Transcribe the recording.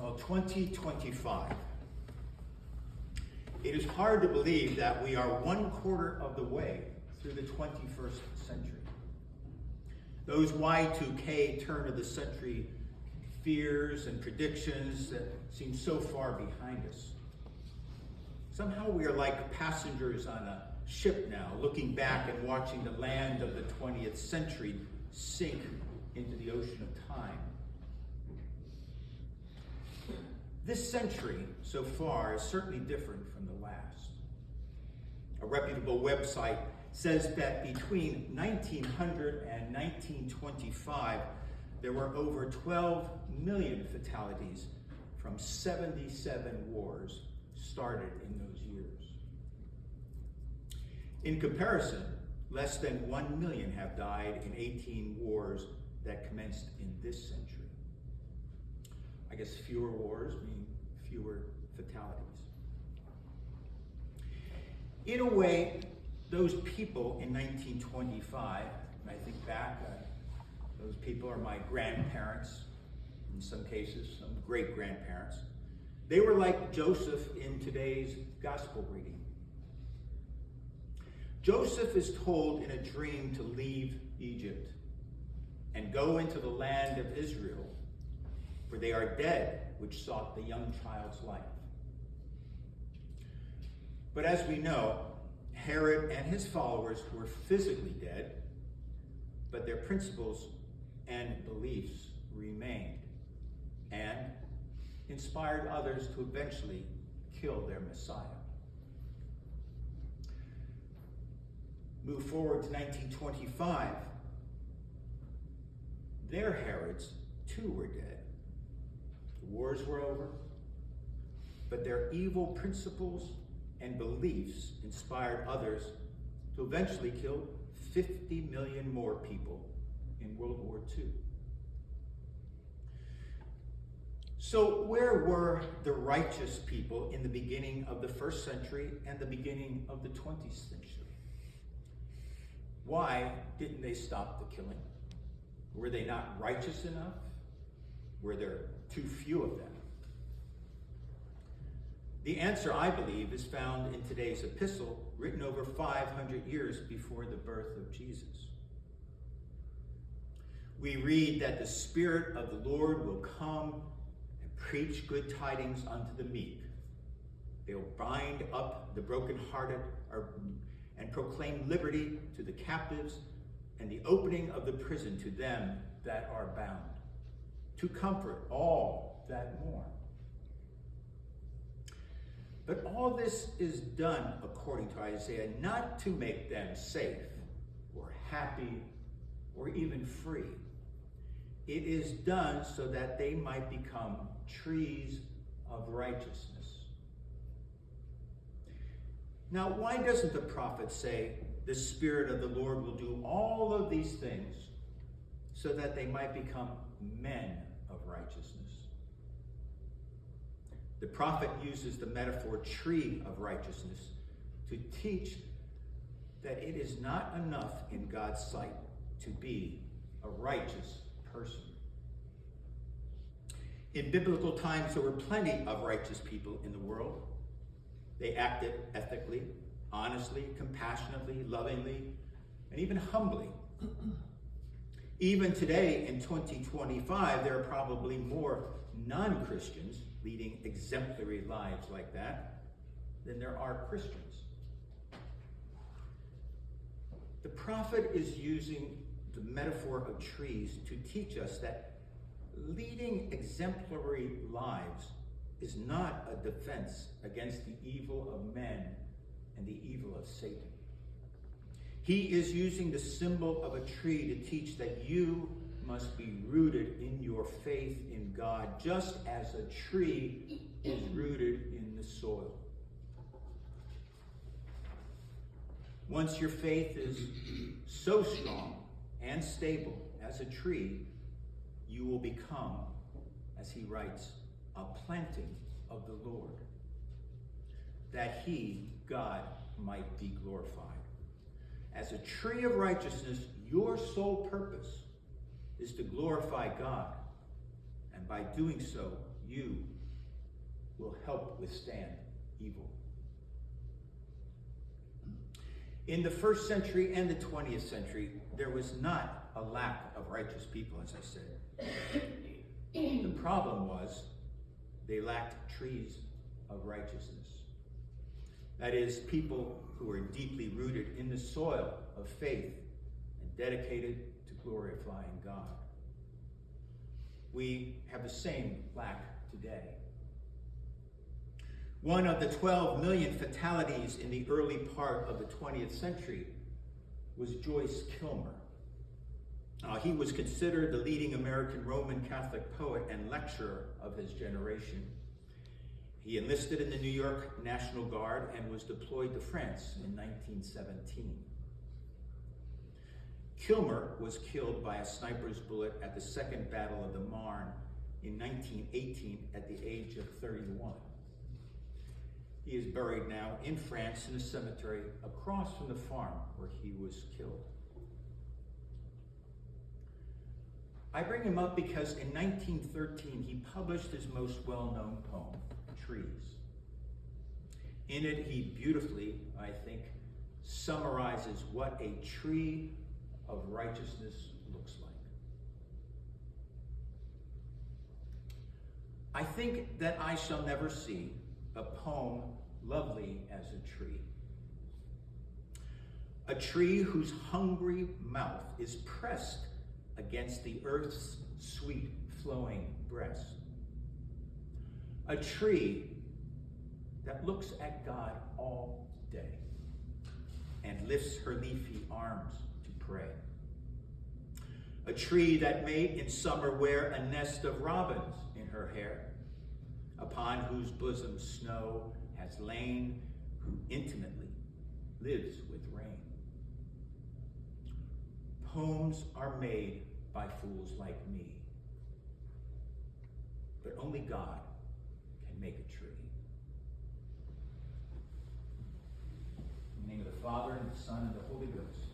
Well, 2025. It is hard to believe that we are 1/4 of the way through the 21st century. Those Y2K turn of the century fears and predictions that seem so far behind us. Somehow we are like passengers on a ship now, looking back and watching the land of the 20th century sink into the ocean of time. This century, so far, is certainly different from the last. A reputable website says that between 1900 and 1925, there were over 12 million fatalities from 77 wars started in those years. In comparison, less than 1 million have died in 18 wars that commenced in this century. I guess fewer wars mean fewer fatalities. In a way, those people in 1925, when I think back, those people are my grandparents, in some cases, some great-grandparents. They were like Joseph in today's gospel reading. Joseph is told in a dream to leave Egypt and go into the land of Israel, for they are dead which sought the young child's life. But as we know, Herod and his followers were physically dead, but their principles and beliefs remained and inspired others to eventually kill their Messiah. Move forward to 1925. Their Herods, too, were dead. The wars were over, but their evil principles and beliefs inspired others to eventually kill 50 million more people in World War II. So where were the righteous people in the beginning of the first century and the beginning of the 20th century? Why didn't they stop the killing? Were they not righteous enough? Were there too few of them? The answer, I believe, is found in today's epistle, written over 500 years before the birth of Jesus. We read that the Spirit of the Lord will come and preach good tidings unto the meek. They'll bind up the brokenhearted and proclaim liberty to the captives and the opening of the prison to them that are bound, to comfort all that mourn. But all this is done, according to Isaiah, not to make them safe or happy or even free. It is done so that they might become trees of righteousness. Now, why doesn't the prophet say, the Spirit of the Lord will do all of these things so that they might become men of righteousness? The prophet uses the metaphor tree of righteousness to teach that it is not enough in God's sight to be a righteous person. In biblical times, there were plenty of righteous people in the world. They acted ethically, honestly, compassionately, lovingly, and even humbly. Even today, in 2025, there are probably more non-Christians leading exemplary lives like that than there are Christians. The prophet is using the metaphor of trees to teach us that leading exemplary lives is not a defense against the evil of men and the evil of Satan. He is using the symbol of a tree to teach that you must be rooted in your faith in God, just as a tree is rooted in the soil. Once your faith is so strong and stable as a tree, you will become, as he writes, a planting of the Lord, that he, God, might be glorified. As a tree of righteousness, your sole purpose is to glorify God, and by doing so, you will help withstand evil. In the 1st century and the 20th century, there was not a lack of righteous people, as I said. The problem was they lacked trees of righteousness. That is, people who are deeply rooted in the soil of faith and dedicated to glorifying God. We have the same lack today. One of the 12 million fatalities in the early part of the 20th century was Joyce Kilmer. He was considered the leading American Roman Catholic poet and lecturer of his generation. He enlisted in the New York National Guard and was deployed to France in 1917. Kilmer was killed by a sniper's bullet at the Second Battle of the Marne in 1918 at the age of 31. He is buried now in France in a cemetery across from the farm where he was killed. I bring him up because in 1913 he published his most well-known poem, Trees. In it he beautifully, I think, summarizes what a tree of righteousness looks like. I think that I shall never see a poem lovely as a tree whose hungry mouth is pressed against the earth's sweet flowing breast, a tree that looks at God all day and lifts her leafy arms to pray, a tree that may in summer wear a nest of robins in her hair, upon whose bosom snow has lain, who intimately lives with rain. Poems are made by fools like me, but only God can make a tree. In the name of the Father, and the Son, and the Holy Ghost.